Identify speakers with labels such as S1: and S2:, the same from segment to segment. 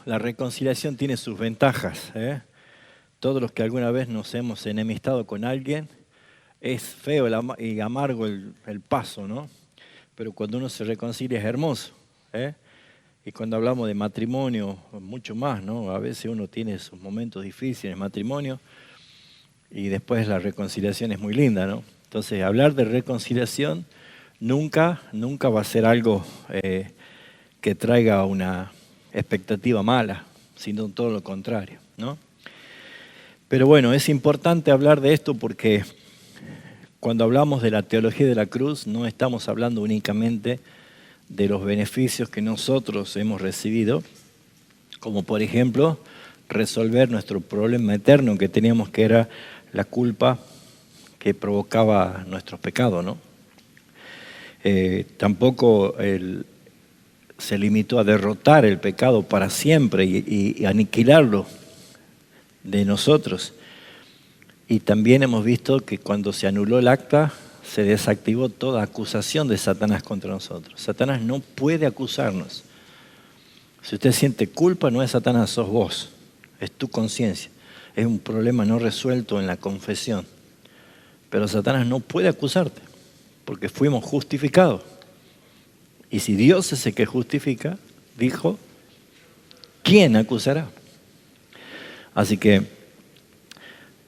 S1: La reconciliación tiene sus ventajas, ¿eh? Todos los que alguna vez nos hemos enemistado con alguien, es feo y amargo el paso, ¿no? Pero cuando uno se reconcilia es hermoso, ¿eh? Y cuando hablamos de matrimonio, mucho más, ¿no? A veces uno tiene sus momentos difíciles en el matrimonio y después la reconciliación es muy linda, ¿no? Entonces, hablar de reconciliación nunca va a ser algo que traiga una expectativa mala, sino todo lo contrario, ¿no? Pero bueno, es importante hablar de esto porque cuando hablamos de la teología de la cruz no estamos hablando únicamente de los beneficios que nosotros hemos recibido, como por ejemplo resolver nuestro problema eterno que teníamos, que era la culpa que provocaba nuestros pecados, ¿no? Tampoco se limitó a derrotar el pecado para siempre y aniquilarlo de nosotros. Y también hemos visto que cuando se anuló el acta, se desactivó toda acusación de Satanás contra nosotros. Satanás no puede acusarnos. Si usted siente culpa, no es Satanás, sos vos. Es tu conciencia. Es un problema no resuelto en la confesión. Pero Satanás no puede acusarte, porque fuimos justificados. Y si Dios es el que justifica, dijo, ¿quién acusará? Así que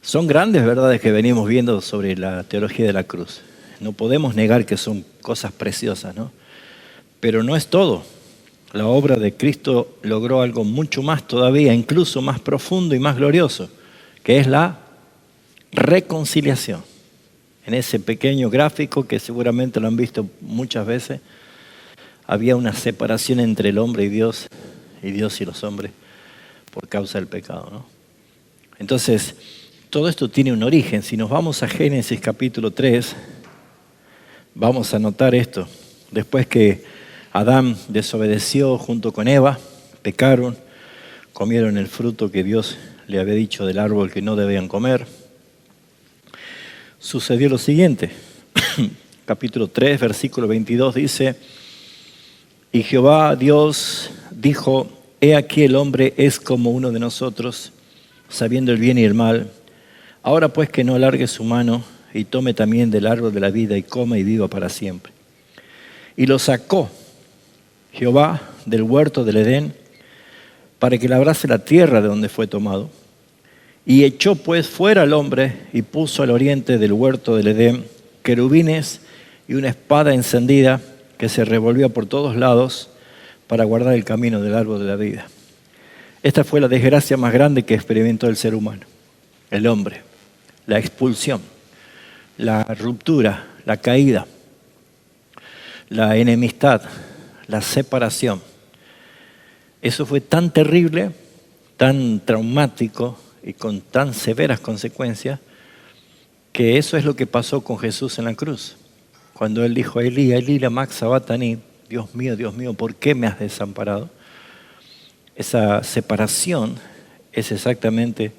S1: son grandes verdades que venimos viendo sobre la teología de la cruz. No podemos negar que son cosas preciosas, ¿no? Pero no es todo. La obra de Cristo logró algo mucho más todavía, incluso más profundo y más glorioso, que es la reconciliación. En ese pequeño gráfico, que seguramente lo han visto muchas veces, había una separación entre el hombre y Dios y los hombres por causa del pecado, ¿no? Entonces, todo esto tiene un origen. Si nos vamos a Génesis capítulo 3, vamos a notar esto. Después que Adán desobedeció junto con Eva, pecaron, comieron el fruto que Dios le había dicho del árbol que no debían comer, sucedió lo siguiente. Capítulo 3, versículo 22 dice, y Jehová Dios dijo, he aquí el hombre es como uno de nosotros, sabiendo el bien y el mal. Ahora pues que no alargue su mano y tome también del árbol de la vida y coma y viva para siempre. Y lo sacó Jehová del huerto del Edén para que labrase la tierra de donde fue tomado. Y echó pues fuera al hombre y puso al oriente del huerto del Edén querubines y una espada encendida que se revolvía por todos lados para guardar el camino del árbol de la vida. Esta fue la desgracia más grande que experimentó el ser humano, el hombre. La expulsión, la ruptura, la caída, la enemistad, la separación. Eso fue tan terrible, tan traumático y con tan severas consecuencias, que eso es lo que pasó con Jesús en la cruz. Cuando Él dijo, Elí, Elí, lama sabachthani, Dios mío, ¿por qué me has desamparado? Esa separación es exactamente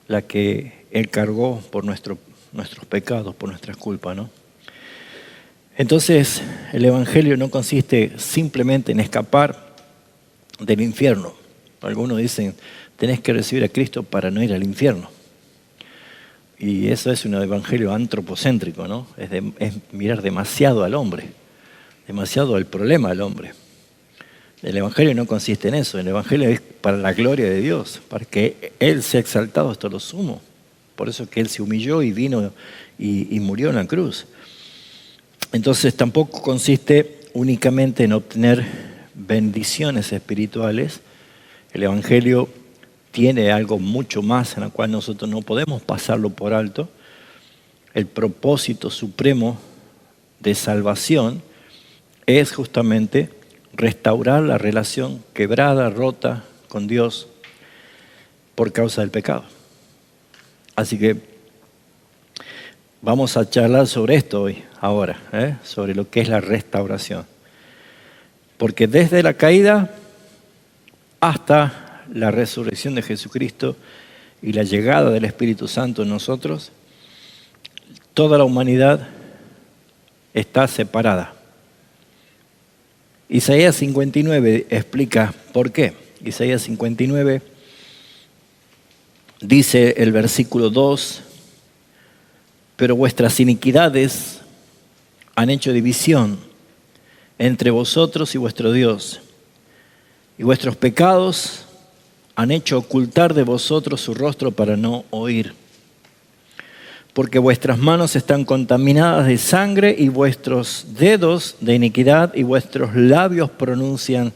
S1: la que Él cargó por nuestros pecados, por nuestras culpas, ¿no? Entonces, el Evangelio no consiste simplemente en escapar del infierno. Algunos dicen, tenés que recibir a Cristo para no ir al infierno. Y eso es un evangelio antropocéntrico, ¿no? Es mirar demasiado al hombre, demasiado al problema del hombre. El evangelio no consiste en eso. El evangelio es para la gloria de Dios, para que Él sea exaltado hasta lo sumo. Por eso es que Él se humilló y vino y murió en la cruz. Entonces tampoco consiste únicamente en obtener bendiciones espirituales. El evangelio tiene algo mucho más en lo cual nosotros no podemos pasarlo por alto. El propósito supremo de salvación es justamente restaurar la relación quebrada, rota con Dios por causa del pecado. Así que vamos a charlar sobre esto hoy, ahora, sobre lo que es la restauración. Porque desde la caída hasta la resurrección de Jesucristo y la llegada del Espíritu Santo en nosotros, toda la humanidad está separada. Isaías 59 explica por qué. Isaías 59, dice el versículo 2, pero vuestras iniquidades han hecho división entre vosotros y vuestro Dios, y vuestros pecados han hecho ocultar de vosotros su rostro para no oír. Porque vuestras manos están contaminadas de sangre y vuestros dedos de iniquidad y vuestros labios pronuncian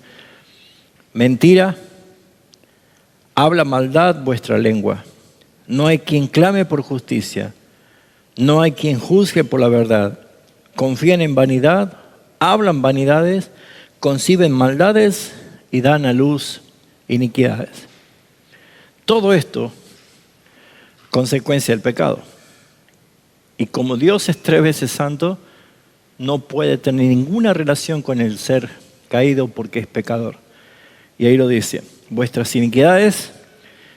S1: mentira. Habla maldad vuestra lengua. No hay quien clame por justicia. No hay quien juzgue por la verdad. Confían en vanidad, hablan vanidades, conciben maldades y dan a luz iniquidades. Todo esto, consecuencia del pecado. Y como Dios es 3 veces santo, no puede tener ninguna relación con el ser caído porque es pecador. Y ahí lo dice, vuestras iniquidades,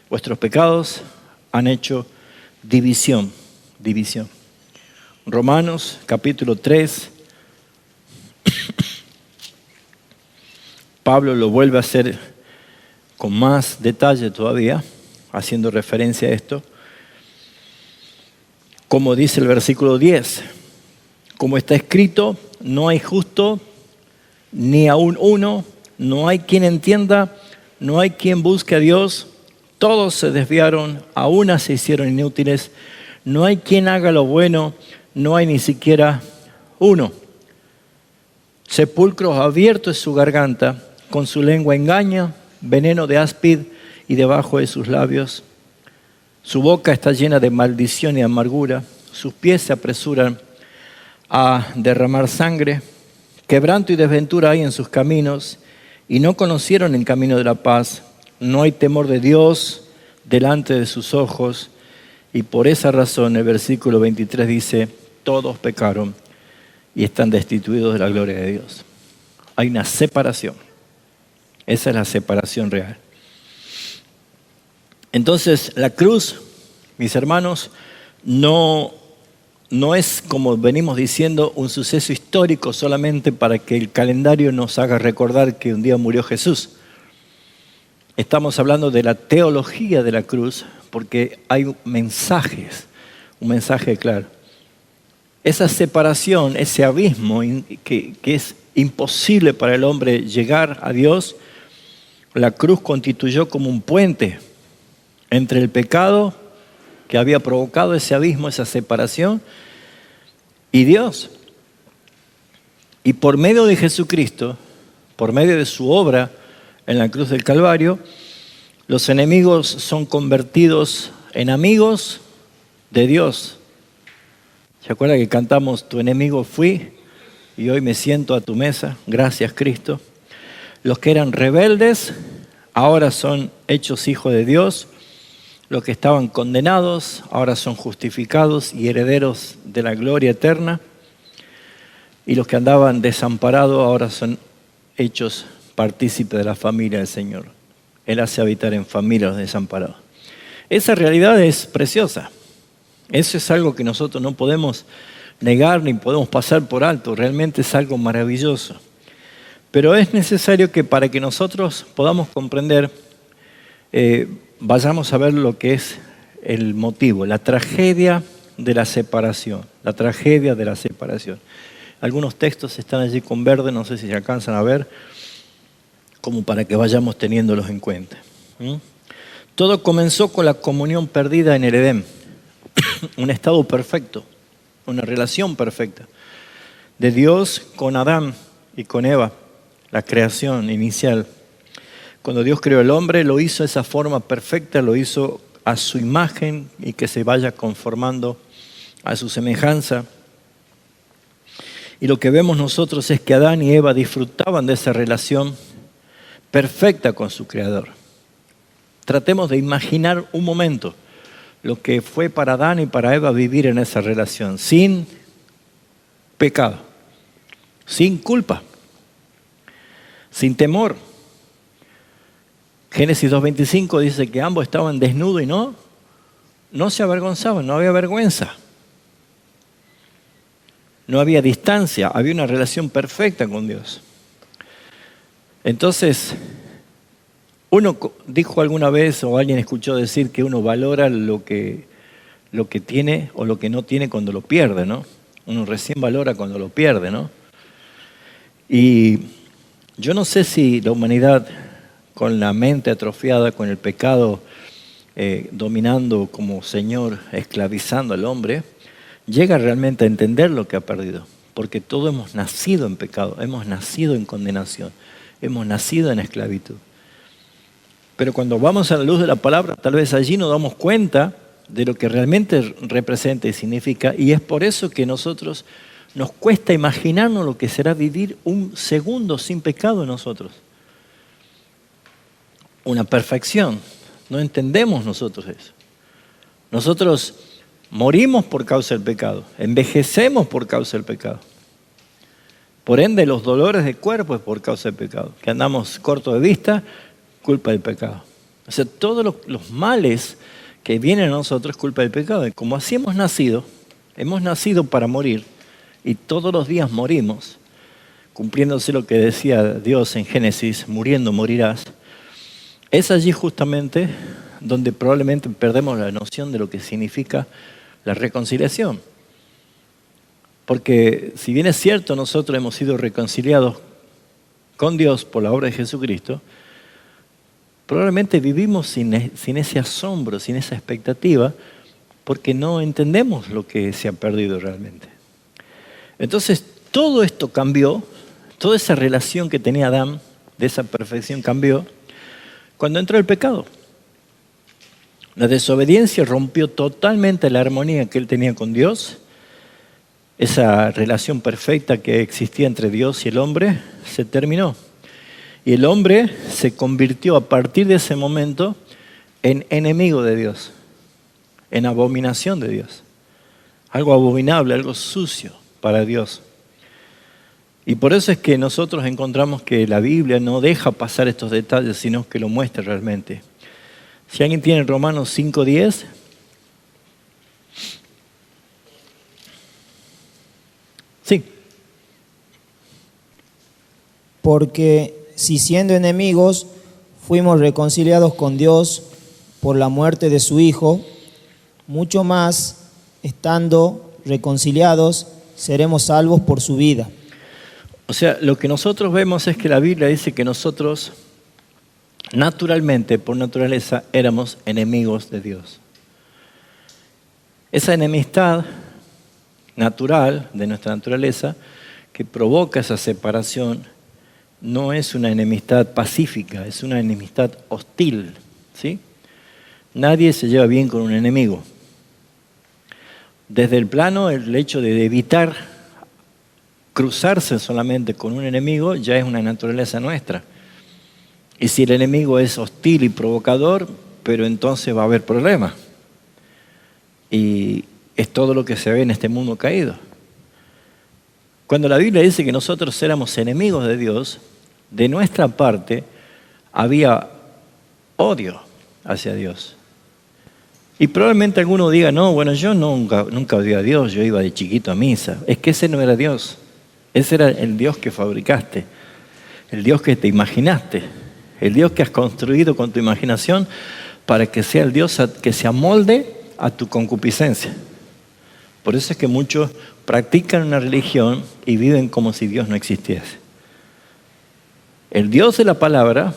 S1: vuestros pecados han hecho división. Romanos capítulo 3, Pablo lo vuelve a hacer con más detalle todavía, haciendo referencia a esto. Como dice el versículo 10, como está escrito, no hay justo ni aún uno, no hay quien entienda, no hay quien busque a Dios, todos se desviaron, a una se hicieron inútiles, no hay quien haga lo bueno, no hay ni siquiera uno. Sepulcro abierto es su garganta, con su lengua engaña, veneno de áspid y debajo de sus labios. Su boca está llena de maldición y amargura, sus pies se apresuran a derramar sangre, quebranto y desventura hay en sus caminos, y no conocieron el camino de la paz. No hay temor de Dios delante de sus ojos, y por esa razón el versículo 23 dice, todos pecaron y están destituidos de la gloria de Dios. Hay una separación, esa es la separación real. Entonces, la cruz, mis hermanos, no es, como venimos diciendo, un suceso histórico solamente para que el calendario nos haga recordar que un día murió Jesús. Estamos hablando de la teología de la cruz porque hay mensajes, un mensaje claro. Esa separación, ese abismo que es imposible para el hombre llegar a Dios, la cruz constituyó como un puente entre el pecado que había provocado ese abismo, esa separación, y Dios. Y por medio de Jesucristo, por medio de su obra en la cruz del Calvario, los enemigos son convertidos en amigos de Dios. ¿Se acuerda que cantamos, tu enemigo fui y hoy me siento a tu mesa? Gracias, Cristo. Los que eran rebeldes ahora son hechos hijos de Dios. Los que estaban condenados ahora son justificados y herederos de la gloria eterna. Y los que andaban desamparados ahora son hechos partícipes de la familia del Señor. Él hace habitar en familia a los desamparados. Esa realidad es preciosa. Eso es algo que nosotros no podemos negar ni podemos pasar por alto. Realmente es algo maravilloso. Pero es necesario que para que nosotros podamos comprender, vayamos a ver lo que es el motivo, la tragedia de la separación. La tragedia de la separación. Algunos textos están allí con verde, no sé si se alcanzan a ver, como para que vayamos teniéndolos en cuenta. Todo comenzó con la comunión perdida en el Edén. Un estado perfecto, una relación perfecta de Dios con Adán y con Eva, la creación inicial. Cuando Dios creó el hombre, lo hizo de esa forma perfecta, lo hizo a su imagen y que se vaya conformando a su semejanza. Y lo que vemos nosotros es que Adán y Eva disfrutaban de esa relación perfecta con su Creador. Tratemos de imaginar un momento lo que fue para Adán y para Eva vivir en esa relación, sin pecado, sin culpa, sin temor. Génesis 2:25 dice que ambos estaban desnudos y no se avergonzaban, no había vergüenza. No había distancia, había una relación perfecta con Dios. Entonces, Uno dijo alguna vez, o alguien escuchó decir, que uno valora lo que tiene o lo que no tiene cuando lo pierde, ¿no? Uno recién valora cuando lo pierde, ¿no? Y yo no sé si la humanidad, con la mente atrofiada, con el pecado dominando como Señor, esclavizando al hombre, llega realmente a entender lo que ha perdido. Porque todos hemos nacido en pecado, hemos nacido en condenación, hemos nacido en esclavitud. Pero cuando vamos a la luz de la palabra, tal vez allí nos damos cuenta de lo que realmente representa y significa, y es por eso que nosotros nos cuesta imaginarnos lo que será vivir un segundo sin pecado en nosotros. Una perfección. No entendemos nosotros eso. Nosotros morimos por causa del pecado, envejecemos por causa del pecado. Por ende, los dolores de cuerpo es por causa del pecado. Que andamos cortos de vista, culpa del pecado. O sea, todos los males que vienen a nosotros es culpa del pecado. Y como así hemos nacido para morir, y todos los días morimos, cumpliéndose lo que decía Dios en Génesis, muriendo morirás, es allí justamente donde probablemente perdemos la noción de lo que significa la reconciliación. Porque si bien es cierto, nosotros hemos sido reconciliados con Dios por la obra de Jesucristo, probablemente vivimos sin ese asombro, sin esa expectativa, porque no entendemos lo que se ha perdido realmente. Entonces, todo esto cambió, toda esa relación que tenía Adán, de esa perfección, cambió cuando entró el pecado. La desobediencia rompió totalmente la armonía que él tenía con Dios. Esa relación perfecta que existía entre Dios y el hombre se terminó. Y el hombre se convirtió a partir de ese momento en enemigo de Dios, en abominación de Dios. Algo abominable, algo sucio para Dios. Y por eso es que nosotros encontramos que la Biblia no deja pasar estos detalles, sino que lo muestra realmente. Si alguien tiene Romanos 5:10. Sí.
S2: Porque si siendo enemigos fuimos reconciliados con Dios por la muerte de su Hijo, mucho más, estando reconciliados, seremos salvos por su vida.
S1: O sea, lo que nosotros vemos es que la Biblia dice que nosotros naturalmente, por naturaleza, éramos enemigos de Dios. Esa enemistad natural de nuestra naturaleza que provoca esa separación no es una enemistad pacífica, es una enemistad hostil, ¿sí? Nadie se lleva bien con un enemigo. Desde el plano, el hecho de evitar cruzarse solamente con un enemigo ya es una naturaleza nuestra. Y si el enemigo es hostil y provocador, pero entonces va a haber problemas. Y es todo lo que se ve en este mundo caído. Cuando la Biblia dice que nosotros éramos enemigos de Dios, de nuestra parte había odio hacia Dios. Y probablemente alguno diga, no, bueno, yo nunca odié a Dios, yo iba de chiquito a misa. Es que ese no era Dios. Ese era el Dios que fabricaste, el Dios que te imaginaste, el Dios que has construido con tu imaginación para que sea el Dios que se amolde a tu concupiscencia. Por eso es que muchos practican una religión y viven como si Dios no existiese. El Dios de la palabra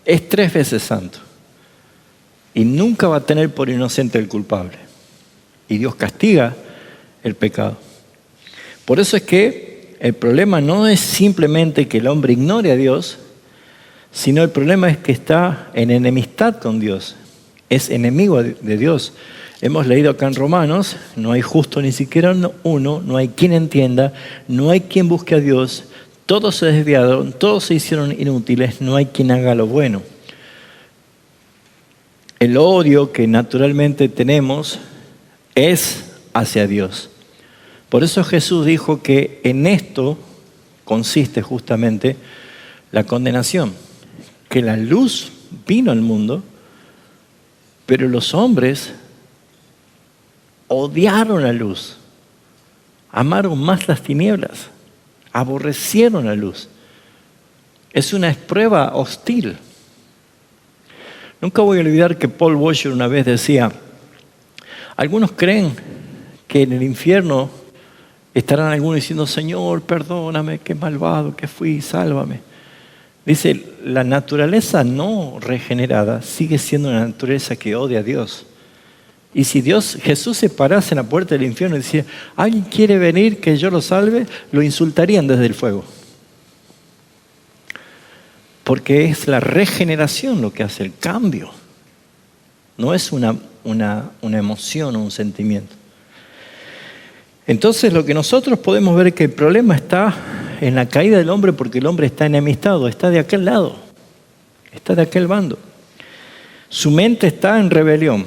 S1: es 3 veces santo y nunca va a tener por inocente el culpable. Y Dios castiga el pecado. Por eso es que el problema no es simplemente que el hombre ignore a Dios, sino el problema es que está en enemistad con Dios, es enemigo de Dios. Hemos leído acá en Romanos, no hay justo ni siquiera uno, no hay quien entienda, no hay quien busque a Dios, todos se desviaron, todos se hicieron inútiles, no hay quien haga lo bueno. El odio que naturalmente tenemos es hacia Dios. Por eso Jesús dijo que en esto consiste justamente la condenación, que la luz vino al mundo, pero los hombres odiaron la luz, amaron más las tinieblas, aborrecieron la luz. Es una prueba hostil. Nunca voy a olvidar que Paul Washer una vez decía, algunos creen que en el infierno estarán algunos diciendo, Señor, perdóname, qué malvado que fui, sálvame. Dice, la naturaleza no regenerada sigue siendo una naturaleza que odia a Dios. Y si Jesús se parase en la puerta del infierno y decía, ¿alguien quiere venir que yo lo salve? Lo insultarían desde el fuego. Porque es la regeneración lo que hace el cambio. No es una emoción o un sentimiento. Entonces lo que nosotros podemos ver es que el problema está en la caída del hombre porque el hombre está enemistado, está de aquel lado, está de aquel bando. Su mente está en rebelión.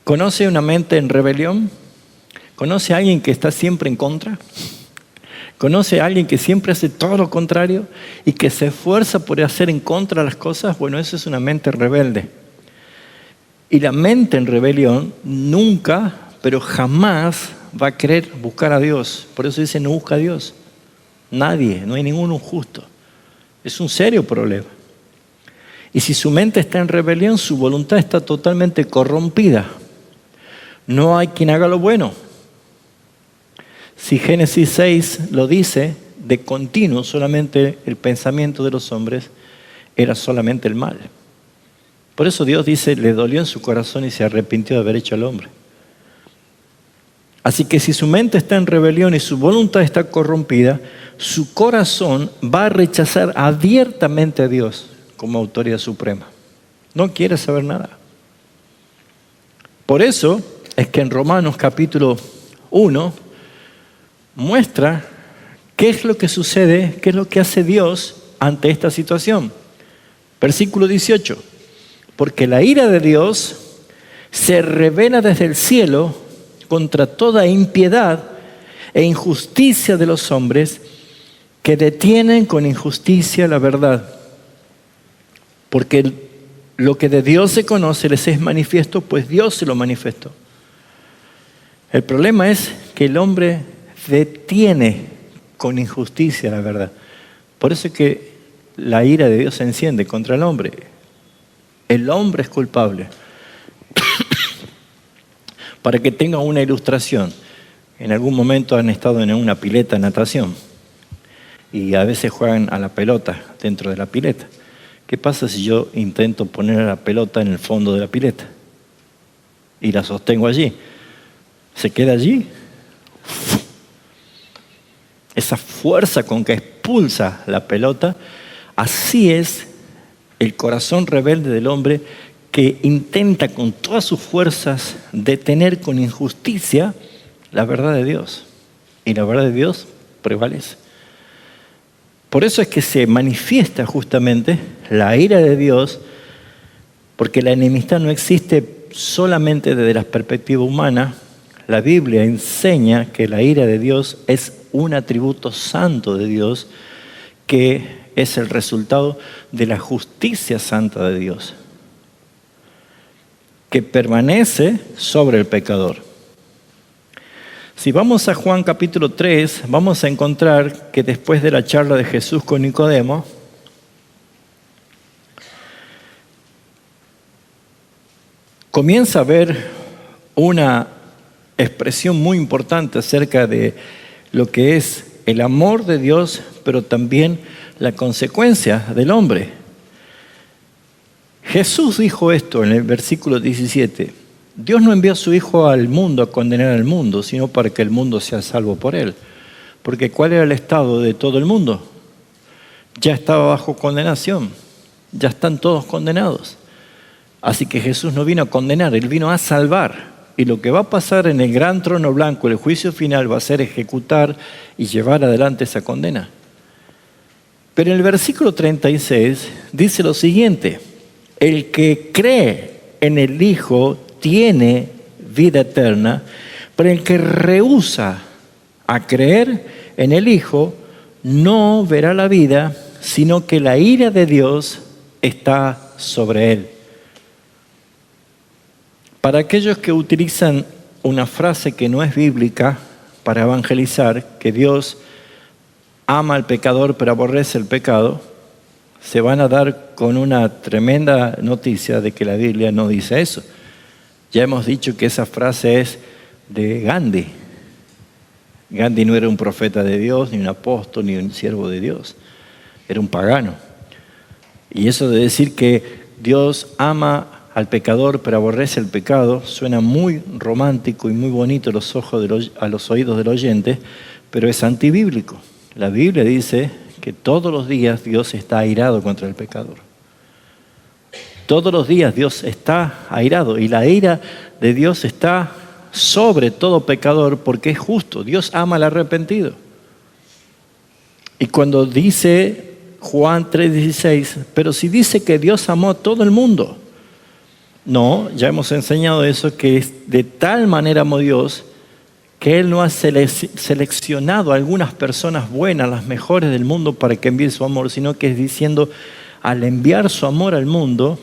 S1: ¿Conoce una mente en rebelión? ¿Conoce a alguien que está siempre en contra? ¿Conoce a alguien que siempre hace todo lo contrario y que se esfuerza por hacer en contra las cosas? Bueno, eso es una mente rebelde. Y la mente en rebelión nunca, pero jamás va a querer buscar a Dios. Por eso dice, no busca a Dios. Nadie, no hay ninguno justo. Es un serio problema. Y si su mente está en rebelión, su voluntad está totalmente corrompida. No hay quien haga lo bueno. Si Génesis 6 lo dice, de continuo solamente el pensamiento de los hombres era solamente el mal. Por eso Dios dice, le dolió en su corazón y se arrepintió de haber hecho al hombre. Así que si su mente está en rebelión y su voluntad está corrompida, su corazón va a rechazar abiertamente a Dios como autoridad suprema. No quiere saber nada. Por eso es que en Romanos capítulo 1 muestra qué es lo que sucede, qué es lo que hace Dios ante esta situación. Versículo 18. Porque la ira de Dios se revela desde el cielo contra toda impiedad e injusticia de los hombres que detienen con injusticia la verdad. Porque lo que de Dios se conoce les es manifiesto, pues Dios se lo manifestó. El problema es que el hombre detiene con injusticia la verdad. Por eso es que la ira de Dios se enciende contra el hombre. El hombre es culpable. Para que tengan una ilustración, en algún momento han estado en una pileta de natación y a veces juegan a la pelota dentro de la pileta. ¿Qué pasa si yo intento poner la pelota en el fondo de la pileta y la sostengo allí? ¿Se queda allí? Esa fuerza con que expulsa la pelota, así es el corazón rebelde del hombre que intenta con todas sus fuerzas detener con injusticia la verdad de Dios. Y la verdad de Dios prevalece. Por eso es que se manifiesta justamente la ira de Dios, porque la enemistad no existe solamente desde la perspectiva humana. La Biblia enseña que la ira de Dios es un atributo santo de Dios, que es el resultado de la justicia santa de Dios, que permanece sobre el pecador. Si vamos a Juan capítulo 3, vamos a encontrar que después de la charla de Jesús con Nicodemo, comienza a haber una expresión muy importante acerca de lo que es el amor de Dios, pero también la consecuencia del hombre. Jesús dijo esto en el versículo 17. Dios no envió a su Hijo al mundo a condenar al mundo, sino para que el mundo sea salvo por él. Porque ¿cuál era el estado de todo el mundo? Ya estaba bajo condenación. Ya están todos condenados. Así que Jesús no vino a condenar, Él vino a salvar. Y lo que va a pasar en el gran trono blanco, el juicio final, va a ser ejecutar y llevar adelante esa condena. Pero en el versículo 36 dice lo siguiente: el que cree en el Hijo tiene vida eterna, pero el que rehúsa a creer en el Hijo no verá la vida, sino que la ira de Dios está sobre él. Para aquellos que utilizan una frase que no es bíblica para evangelizar, que Dios ama al pecador pero aborrece el pecado, se van a dar con una tremenda noticia de que la Biblia no dice eso. Ya hemos dicho que esa frase es de Gandhi. Gandhi no era un profeta de Dios, ni un apóstol, ni un siervo de Dios. Era un pagano. Y eso de decir que Dios ama al pecador pero aborrece el pecado suena muy romántico y muy bonito a los oídos del oyente, pero es antibíblico. La Biblia dice que todos los días Dios está airado contra el pecador. Todos los días Dios está airado y la ira de Dios está sobre todo pecador porque es justo. Dios ama al arrepentido. Y cuando dice Juan 3:16, pero si dice que Dios amó a todo el mundo. No, ya hemos enseñado eso, que de tal manera amó Dios que Él no ha seleccionado a algunas personas buenas, las mejores del mundo, para que envíe su amor, sino que es diciendo, al enviar su amor al mundo,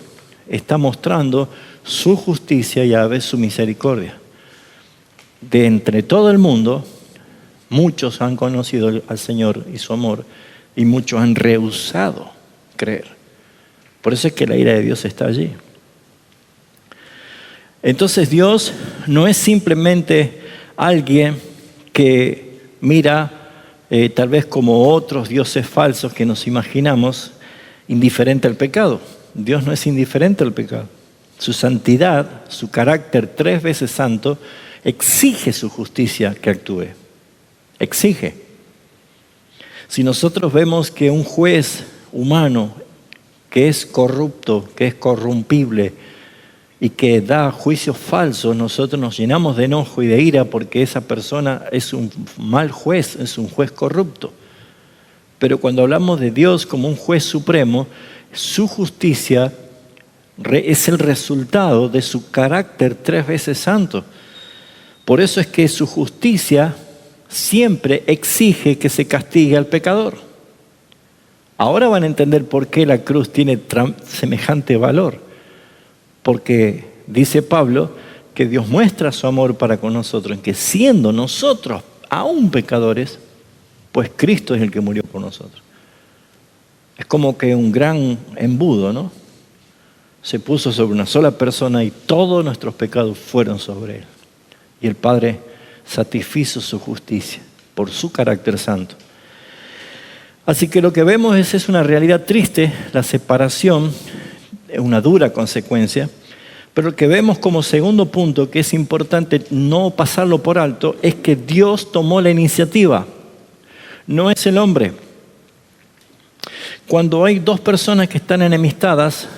S1: está mostrando su justicia y a la vez su misericordia. De entre todo el mundo, muchos han conocido al Señor y su amor, y muchos han rehusado creer. Por eso es que la ira de Dios está allí. Entonces Dios no es simplemente alguien que mira tal vez como otros dioses falsos que nos imaginamos, indiferente al pecado. Dios no es indiferente al pecado. Su santidad, su carácter 3 veces santo, exige su justicia que actúe. Exige. Si nosotros vemos que un juez humano que es corrupto, que es corrompible y que da juicios falsos, nosotros nos llenamos de enojo y de ira porque esa persona es un mal juez, es un juez corrupto. Pero cuando hablamos de Dios como un juez supremo, su justicia es el resultado de su carácter 3 veces santo. Por eso es que su justicia siempre exige que se castigue al pecador. Ahora van a entender por qué la cruz tiene semejante valor. Porque dice Pablo que Dios muestra su amor para con nosotros, en que siendo nosotros aún pecadores, pues Cristo es el que murió por nosotros. Es como que un gran embudo, ¿no? Se puso sobre una sola persona y todos nuestros pecados fueron sobre él. Y el Padre satisfizo su justicia por su carácter santo. Así que lo que vemos es una realidad triste, la separación, es una dura consecuencia, pero lo que vemos como segundo punto, que es importante no pasarlo por alto, es que Dios tomó la iniciativa, no es el hombre. Cuando hay dos personas que están enemistadas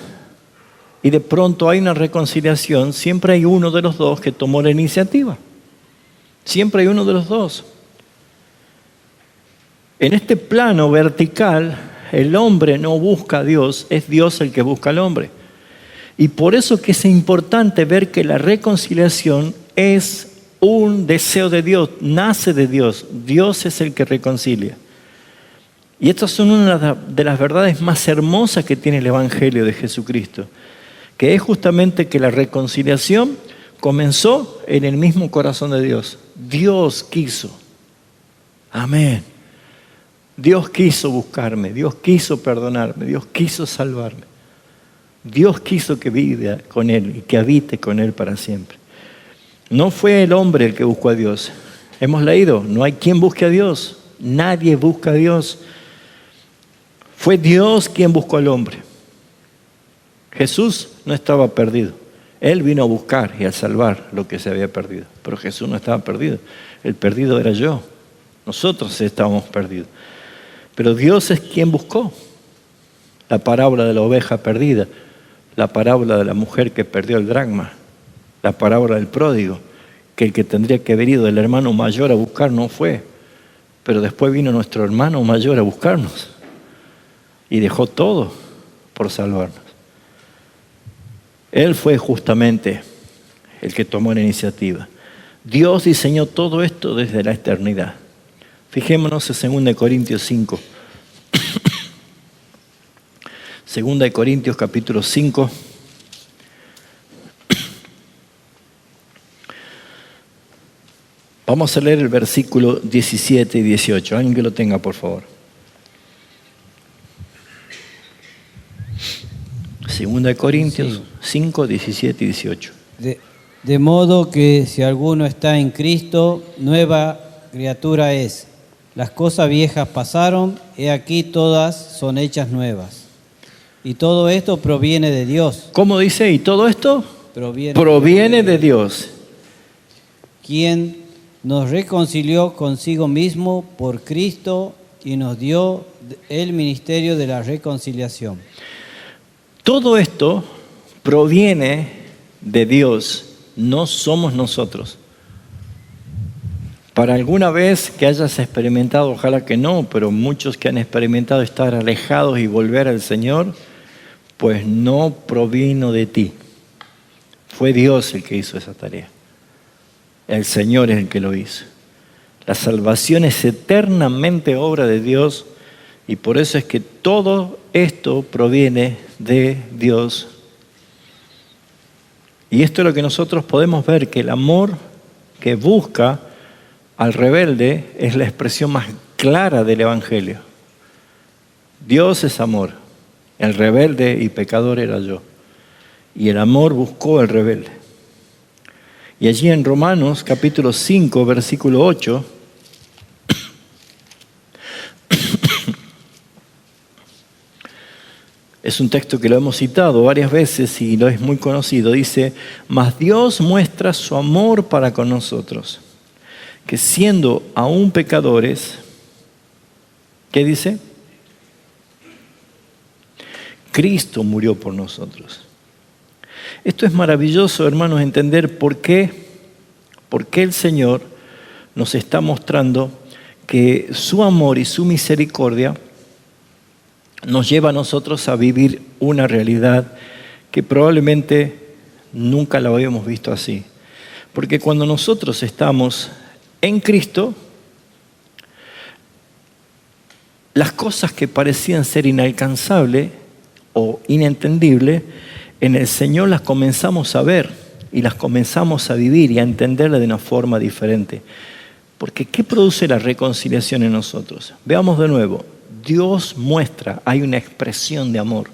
S1: y de pronto hay una reconciliación, siempre hay uno de los dos que tomó la iniciativa. Siempre hay uno de los dos. En este plano vertical, el hombre no busca a Dios, es Dios el que busca al hombre. Y por eso que es importante ver que la reconciliación es un deseo de Dios, nace de Dios. Dios es el que reconcilia. Y estas son una de las verdades más hermosas que tiene el Evangelio de Jesucristo, que es justamente que la reconciliación comenzó en el mismo corazón de Dios. Dios quiso. Amén. Dios quiso buscarme, Dios quiso perdonarme, Dios quiso salvarme. Dios quiso que viva con Él y que habite con Él para siempre. No fue el hombre el que buscó a Dios. Hemos leído, no hay quien busque a Dios. Nadie busca a Dios. Fue Dios quien buscó al hombre. Jesús no estaba perdido. Él vino a buscar y a salvar lo que se había perdido. Pero Jesús no estaba perdido. El perdido era yo. Nosotros estábamos perdidos. Pero Dios es quien buscó. La parábola de la oveja perdida, la parábola de la mujer que perdió el dracma, la parábola del pródigo, que el que tendría que haber ido el hermano mayor a buscar no fue, pero después vino nuestro hermano mayor a buscarnos y dejó todo por salvarnos. Él fue justamente el que tomó la iniciativa. Dios diseñó todo esto desde la eternidad. Fijémonos en 2 Corintios 5. 2 Corintios capítulo 5. Vamos a leer el versículo 17 y 18. Alguien que lo tenga, por favor. 2 Corintios
S3: Sí.
S1: 5, 17 y 18.
S3: De modo que si alguno está en Cristo, nueva criatura es. Las cosas viejas pasaron, he aquí todas son hechas nuevas. Y todo esto proviene de Dios.
S1: ¿Cómo dice? ¿Y todo esto? Proviene de Dios.
S3: Quien nos reconcilió consigo mismo por Cristo y nos dio el ministerio de la reconciliación.
S1: Todo esto proviene de Dios, no somos nosotros. Para alguna vez que hayas experimentado, ojalá que no, pero muchos que han experimentado estar alejados y volver al Señor, pues no provino de ti. Fue Dios el que hizo esa tarea. El Señor es el que lo hizo. La salvación es eternamente obra de Dios y por eso es que todo esto proviene de Dios. Y esto es lo que nosotros podemos ver, que el amor que busca al rebelde es la expresión más clara del Evangelio. Dios es amor, el rebelde y pecador era yo. Y el amor buscó al rebelde. Y allí en Romanos capítulo 5, versículo 8, es un texto que lo hemos citado varias veces y lo es muy conocido. Dice, mas Dios muestra su amor para con nosotros, que siendo aún pecadores, ¿qué dice? Cristo murió por nosotros. Esto es maravilloso, hermanos, entender por qué el Señor nos está mostrando que su amor y su misericordia nos lleva a nosotros a vivir una realidad que probablemente nunca la habíamos visto así. Porque cuando nosotros estamos en Cristo, las cosas que parecían ser inalcanzables o inentendibles, en el Señor las comenzamos a ver y las comenzamos a vivir y a entenderlas de una forma diferente. Porque ¿qué produce la reconciliación en nosotros? Veamos de nuevo. Dios muestra, hay una expresión de amor.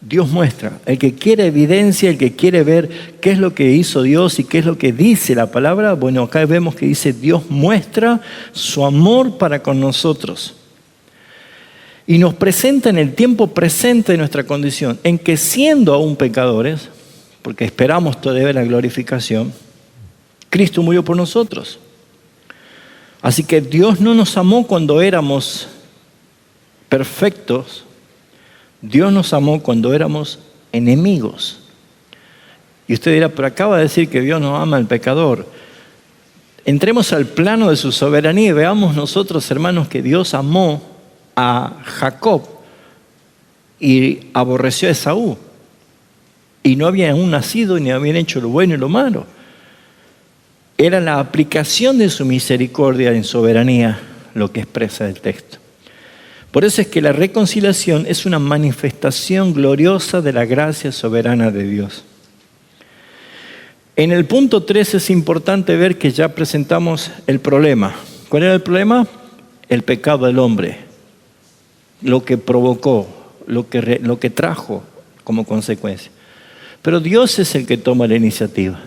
S1: Dios muestra. El que quiere evidencia, el que quiere ver qué es lo que hizo Dios y qué es lo que dice la palabra, bueno, acá vemos que dice Dios muestra su amor para con nosotros. Y nos presenta en el tiempo presente de nuestra condición, en que siendo aún pecadores, porque esperamos todavía la glorificación, Cristo murió por nosotros. Así que Dios no nos amó cuando éramos perfectos, Dios nos amó cuando éramos enemigos. Y usted dirá, pero acaba de decir que Dios no ama al pecador. Entremos al plano de su soberanía y veamos nosotros, hermanos, que Dios amó a Jacob y aborreció a Esaú. Y no habían aún nacido ni habían hecho lo bueno y lo malo. Era la aplicación de su misericordia en soberanía lo que expresa el texto. Por eso es que la reconciliación es una manifestación gloriosa de la gracia soberana de Dios. En el punto 3 es importante ver que ya presentamos el problema. ¿Cuál era el problema? El pecado del hombre. Lo que provocó, lo que trajo como consecuencia. Pero Dios es el que toma la iniciativa.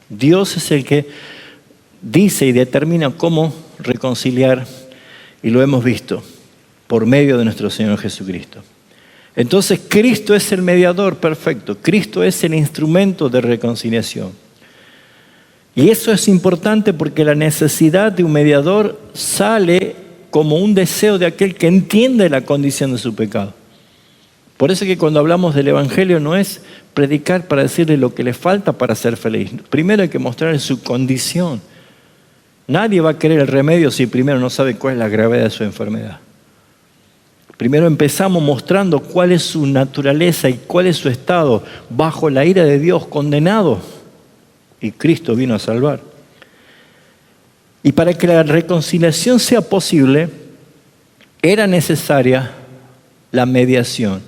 S1: Dios es el que dice y determina cómo reconciliar, y lo hemos visto por medio de nuestro Señor Jesucristo. Entonces Cristo es el mediador perfecto, Cristo es el instrumento de reconciliación. Y eso es importante porque la necesidad de un mediador sale como un deseo de aquel que entiende la condición de su pecado. Por eso que cuando hablamos del Evangelio no es predicar para decirle lo que le falta para ser feliz. Primero hay que mostrarle su condición. Nadie va a querer el remedio si primero no sabe cuál es la gravedad de su enfermedad. Primero empezamos mostrando cuál es su naturaleza y cuál es su estado bajo la ira de Dios, condenado. Y Cristo vino a salvar. Y para que la reconciliación sea posible, era necesaria la mediación.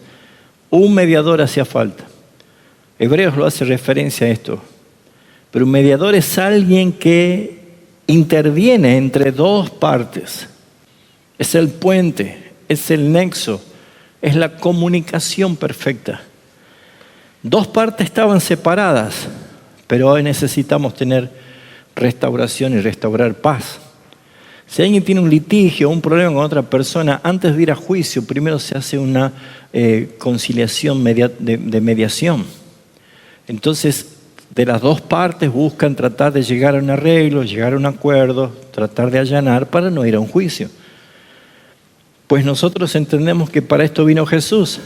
S1: Un mediador hacía falta. Hebreos lo hace referencia a esto. Pero un mediador es alguien que interviene entre dos partes. Es el puente, es el nexo, es la comunicación perfecta. Dos partes estaban separadas, pero hoy necesitamos tener restauración y restaurar paz. Si alguien tiene un litigio o un problema con otra persona, antes de ir a juicio, primero se hace una conciliación de mediación. Entonces, de las dos partes buscan tratar de llegar a un arreglo, llegar a un acuerdo, tratar de allanar para no ir a un juicio. Pues nosotros entendemos que para esto vino Jesús,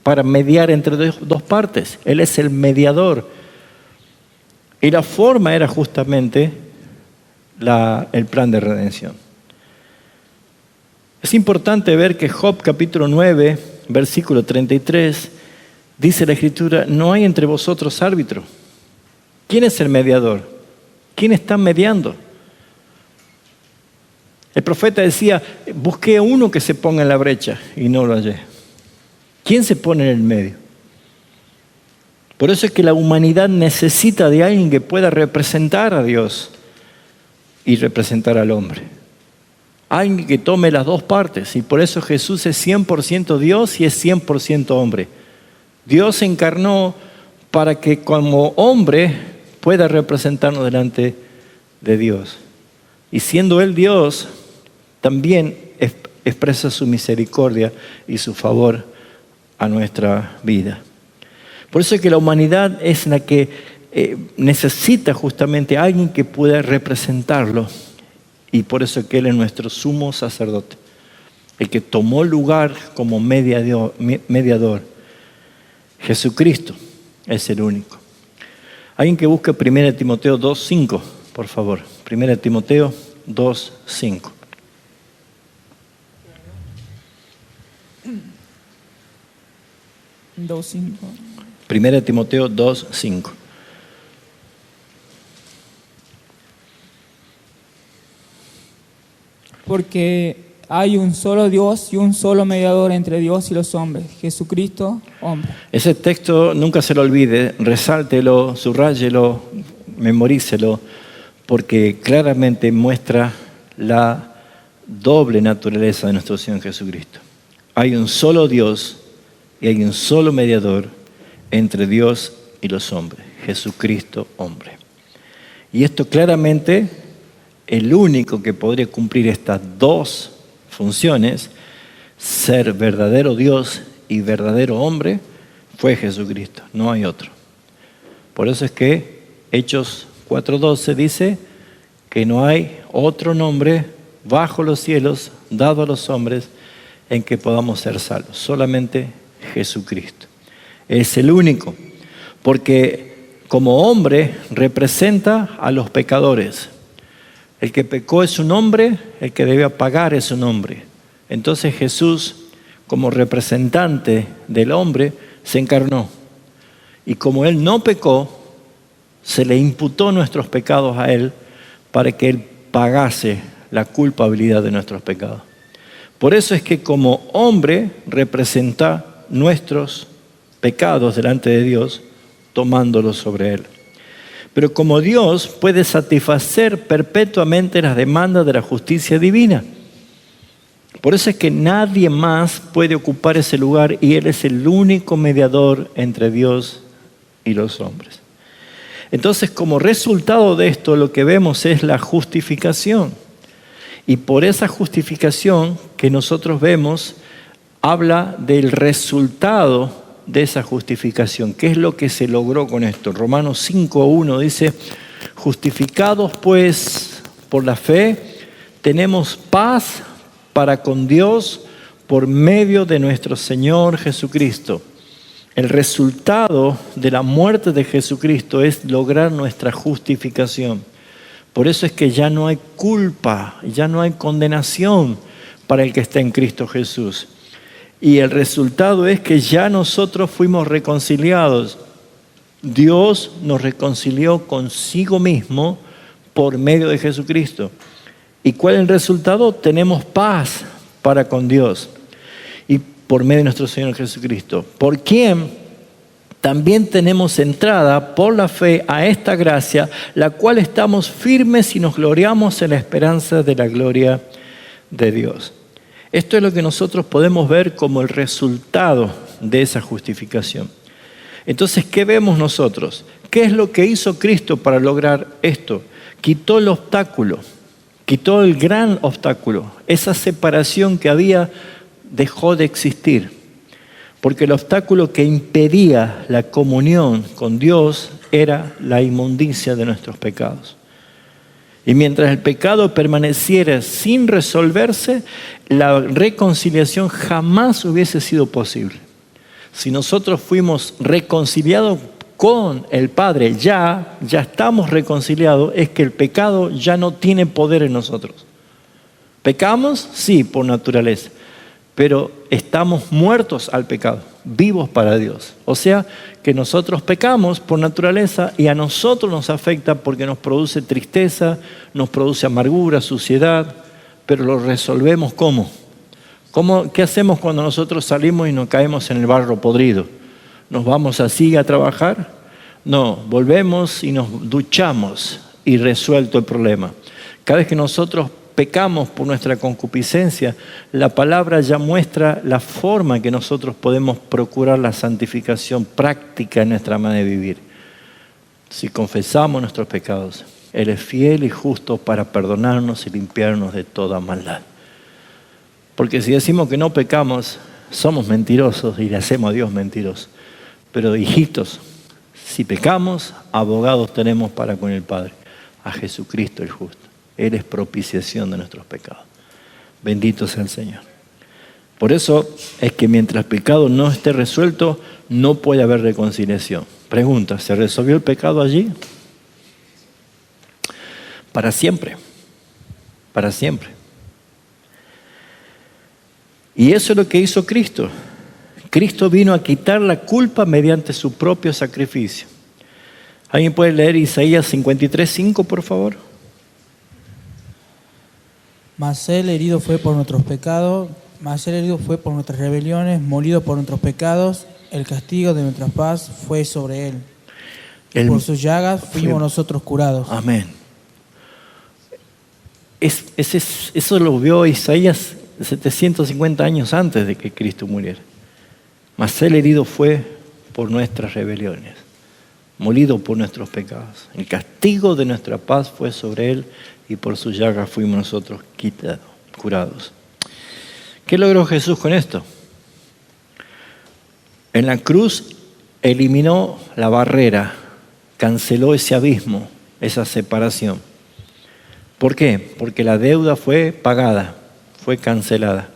S1: para mediar entre dos partes. Él es el mediador. Y la forma era justamente el plan de redención. Es importante ver que Job capítulo 9, versículo 33, dice la Escritura, no hay entre vosotros árbitro. ¿Quién es el mediador? ¿Quién está mediando? El profeta decía, busqué a uno que se ponga en la brecha y no lo hallé. ¿Quién se pone en el medio? Por eso es que la humanidad necesita de alguien que pueda representar a Dios y representar al hombre. Alguien que tome las dos partes. Y por eso Jesús es 100% Dios y es 100% hombre. Dios se encarnó para que como hombre pueda representarnos delante de Dios. Y siendo Él Dios, también expresa su misericordia y su favor a nuestra vida. Por eso es que la humanidad es la que necesita justamente a alguien que pueda representarlo. Y por eso es que Él es nuestro sumo sacerdote, el que tomó lugar como mediador. Jesucristo es el único. Alguien que busque 1 Timoteo 2:5, por favor. 1 Timoteo 2:5. Primera Timoteo 2:5.
S4: Porque hay un solo Dios y un solo mediador entre Dios y los hombres, Jesucristo, hombre.
S1: Ese texto nunca se lo olvide, resáltelo, subráyelo, memorícelo, porque claramente muestra la doble naturaleza de nuestro Señor Jesucristo. Hay un solo Dios y hay un solo mediador entre Dios y los hombres, Jesucristo, hombre. Y esto claramente, el único que podría cumplir estas dos funciones, ser verdadero Dios y verdadero hombre, fue Jesucristo, no hay otro. Por eso es que Hechos 4:12 dice que no hay otro nombre bajo los cielos dado a los hombres en que podamos ser salvos, solamente Jesucristo. Es el único, porque como hombre representa a los pecadores. El que pecó es un hombre, el que debe pagar es un hombre. Entonces Jesús, como representante del hombre, se encarnó. Y como Él no pecó, se le imputó nuestros pecados a Él para que Él pagase la culpabilidad de nuestros pecados. Por eso es que como hombre representa nuestros pecados delante de Dios, tomándolos sobre Él. Pero como Dios puede satisfacer perpetuamente las demandas de la justicia divina. Por eso es que nadie más puede ocupar ese lugar y Él es el único mediador entre Dios y los hombres. Entonces, como resultado de esto, lo que vemos es la justificación. Y por esa justificación que nosotros vemos, habla del resultado de esa justificación. ¿Qué es lo que se logró con esto? Romanos 5:1 dice, justificados pues por la fe, tenemos paz para con Dios por medio de nuestro Señor Jesucristo. El resultado de la muerte de Jesucristo es lograr nuestra justificación. Por eso es que ya no hay culpa, ya no hay condenación para el que está en Cristo Jesús. Y el resultado es que ya nosotros fuimos reconciliados. Dios nos reconcilió consigo mismo por medio de Jesucristo. ¿Y cuál es el resultado? Tenemos paz para con Dios y por medio de nuestro Señor Jesucristo, por quien también tenemos entrada por la fe a esta gracia, la cual estamos firmes y nos gloriamos en la esperanza de la gloria de Dios. Esto es lo que nosotros podemos ver como el resultado de esa justificación. Entonces, ¿qué vemos nosotros? ¿Qué es lo que hizo Cristo para lograr esto? Quitó el obstáculo, quitó el gran obstáculo. Esa separación que había dejó de existir. Porque el obstáculo que impedía la comunión con Dios era la inmundicia de nuestros pecados. Y mientras el pecado permaneciera sin resolverse, la reconciliación jamás hubiese sido posible. Si nosotros fuimos reconciliados con el Padre, ya estamos reconciliados, es que el pecado ya no tiene poder en nosotros. ¿Pecamos? Sí, por naturaleza. Pero estamos muertos al pecado, vivos para Dios. O sea, que nosotros pecamos por naturaleza y a nosotros nos afecta porque nos produce tristeza, nos produce amargura, suciedad, pero lo resolvemos ¿cómo? ¿Qué hacemos cuando nosotros salimos y nos caemos en el barro podrido? ¿Nos vamos así a trabajar? No, volvemos y nos duchamos y resuelto el problema. Cada vez que nosotros pecamos por nuestra concupiscencia, la palabra ya muestra la forma en que nosotros podemos procurar la santificación práctica en nuestra manera de vivir. Si confesamos nuestros pecados, Él es fiel y justo para perdonarnos y limpiarnos de toda maldad. Porque si decimos que no pecamos, somos mentirosos y le hacemos a Dios mentiroso. Pero hijitos, si pecamos, abogados tenemos para con el Padre, a Jesucristo el justo. Él es propiciación de nuestros pecados. Bendito sea el Señor. Por eso es que mientras el pecado no esté resuelto, no puede haber reconciliación. Pregunta, ¿se resolvió el pecado allí? Para siempre. Para siempre. Y eso es lo que hizo Cristo. Cristo vino a quitar la culpa mediante su propio sacrificio. ¿Alguien puede leer Isaías 53:5, por favor?
S5: Mas Él herido fue por nuestros pecados, mas Él herido fue por nuestras rebeliones, molido por nuestros pecados, el castigo de nuestra paz fue sobre Él. Por sus llagas fuimos nosotros curados.
S1: Amén. Eso lo vio Isaías 750 años antes de que Cristo muriera. Mas Él herido fue por nuestras rebeliones, molido por nuestros pecados. El castigo de nuestra paz fue sobre Él y por sus llagas fuimos nosotros curados. ¿Qué logró Jesús con esto? En la cruz eliminó la barrera, canceló ese abismo, esa separación. ¿Por qué? Porque la deuda fue pagada, fue cancelada.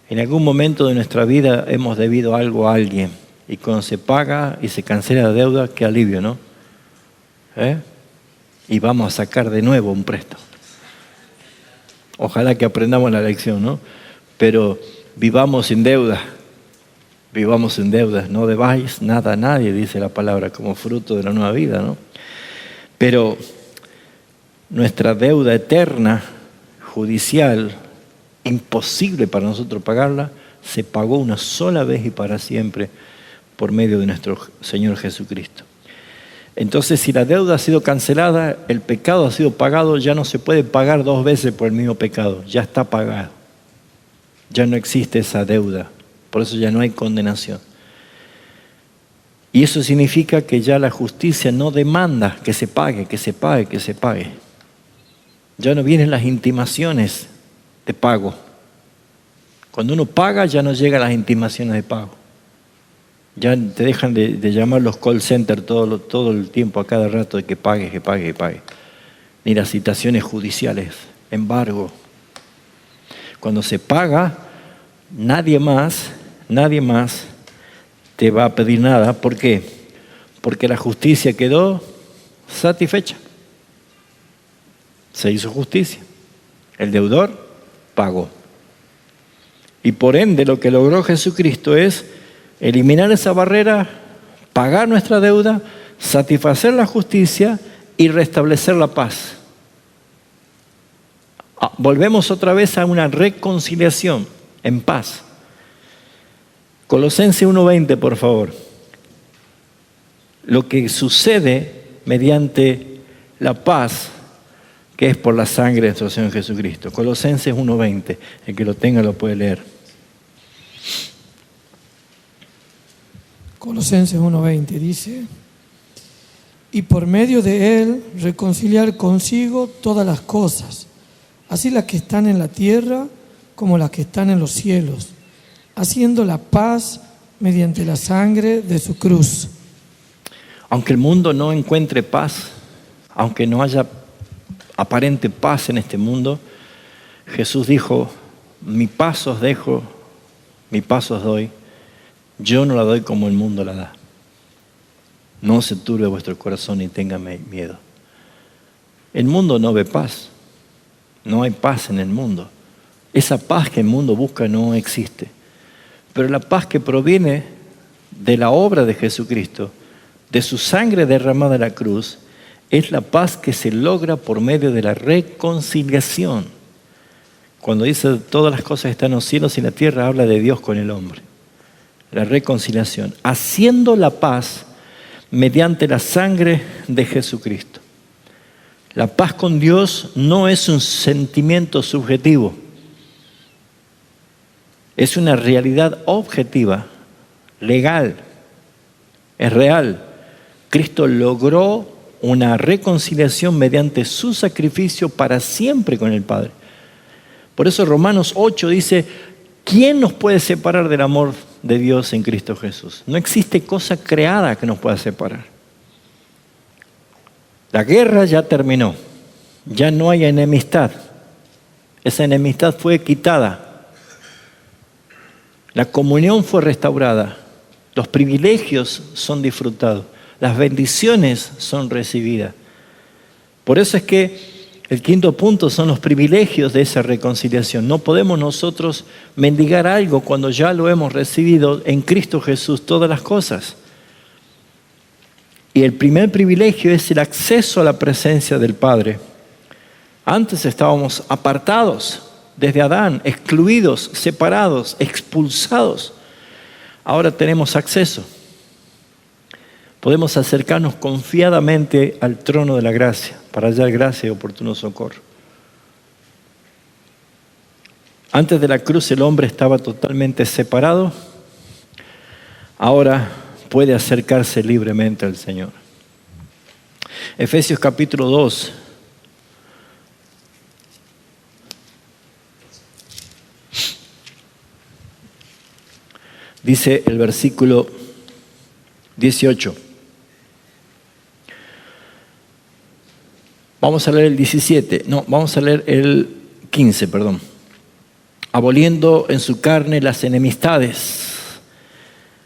S1: En algún momento de nuestra vida hemos debido algo a alguien y cuando se paga y se cancela la deuda, qué alivio, ¿no? Y vamos a sacar de nuevo un préstamo. Ojalá que aprendamos la lección, ¿no? Pero vivamos sin deuda. Vivamos sin deudas. No debáis nada a nadie, dice la palabra, como fruto de la nueva vida, ¿no? Pero nuestra deuda eterna, judicial, imposible para nosotros pagarla, se pagó una sola vez y para siempre por medio de nuestro Señor Jesucristo. Entonces, si la deuda ha sido cancelada, el pecado ha sido pagado, ya no se puede pagar dos veces por el mismo pecado, ya está pagado. Ya no existe esa deuda, por eso ya no hay condenación. Y eso significa que ya la justicia no demanda que se pague, que se pague, que se pague. Ya no vienen las intimaciones de pago. Cuando uno paga, ya no llegan las intimaciones de pago. Ya te dejan de llamar los call centers todo el tiempo, a cada rato, de que pague, que pague, que pague. Ni las citaciones judiciales, embargo. Cuando se paga, nadie más te va a pedir nada. ¿Por qué? Porque la justicia quedó satisfecha. Se hizo justicia. El deudor pagó. Y por ende lo que logró Jesucristo es eliminar esa barrera, pagar nuestra deuda, satisfacer la justicia y restablecer la paz. Volvemos otra vez a una reconciliación en paz. Colosenses 1:20, por favor. Lo que sucede mediante la paz que es por la sangre de nuestro Señor Jesucristo. Colosenses 1:20, el que lo tenga lo puede leer.
S6: Colosenses 1:20 dice: y por medio de él reconciliar consigo todas las cosas, así las que están en la tierra como las que están en los cielos, haciendo la paz mediante la sangre de su cruz.
S1: Aunque el mundo no encuentre paz, aunque no haya aparente paz en este mundo, Jesús dijo: mi paz os dejo, mi paz os doy. Yo no la doy como el mundo la da. No se turbe vuestro corazón ni tenga miedo. El mundo no ve paz. No hay paz en el mundo. Esa paz que el mundo busca no existe. Pero la paz que proviene de la obra de Jesucristo, de su sangre derramada en la cruz, es la paz que se logra por medio de la reconciliación. Cuando dice todas las cosas están en los cielos y en la tierra, habla de Dios con el hombre. La reconciliación, haciendo la paz mediante la sangre de Jesucristo. La paz con Dios no es un sentimiento subjetivo, es una realidad objetiva, legal, es real. Cristo logró una reconciliación mediante su sacrificio para siempre con el Padre. Por eso Romanos 8 dice: ¿quién nos puede separar del amor de Dios en Cristo Jesús? No existe cosa creada que nos pueda separar. La guerra ya terminó, ya no hay enemistad. Esa enemistad fue quitada. La comunión fue restaurada. Los privilegios son disfrutados. Las bendiciones son recibidas. Por eso es que el quinto punto son los privilegios de esa reconciliación. No podemos nosotros mendigar algo cuando ya lo hemos recibido en Cristo Jesús, todas las cosas. Y el primer privilegio es el acceso a la presencia del Padre. Antes estábamos apartados desde Adán, excluidos, separados, expulsados. Ahora tenemos acceso. Podemos acercarnos confiadamente al trono de la gracia para hallar gracia y oportuno socorro. Antes de la cruz el hombre estaba totalmente separado. Ahora puede acercarse libremente al Señor. Efesios capítulo 2. Dice el versículo 18. Vamos a leer el 17. No, vamos a leer el 15, perdón. Aboliendo en su carne las enemistades,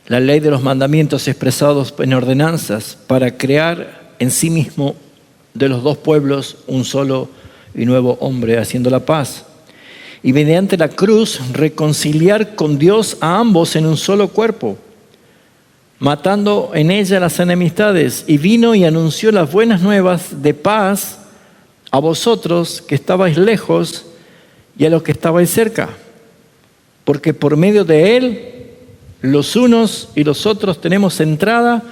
S1: la ley de los mandamientos expresados en ordenanzas, para crear en sí mismo de los dos pueblos un solo y nuevo hombre, haciendo la paz. Y mediante la cruz reconciliar con Dios a ambos en un solo cuerpo, matando en ella las enemistades. Y vino y anunció las buenas nuevas de paz a vosotros que estabais lejos y a los que estabais cerca. Porque por medio de él, los unos y los otros tenemos entrada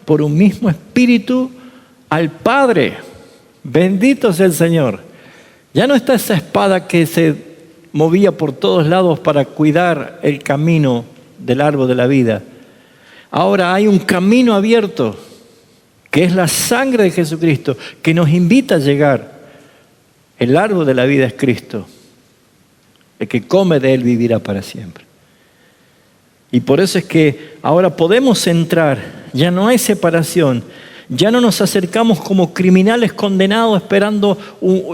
S1: por un mismo espíritu al Padre. Bendito sea el Señor. Ya no está esa espada que se movía por todos lados para cuidar el camino del árbol de la vida. Ahora hay un camino abierto, que es la sangre de Jesucristo, que nos invita a llegar. El árbol de la vida es Cristo. El que come de él vivirá para siempre. Y por eso es que ahora podemos entrar, ya no hay separación, ya no nos acercamos como criminales condenados esperando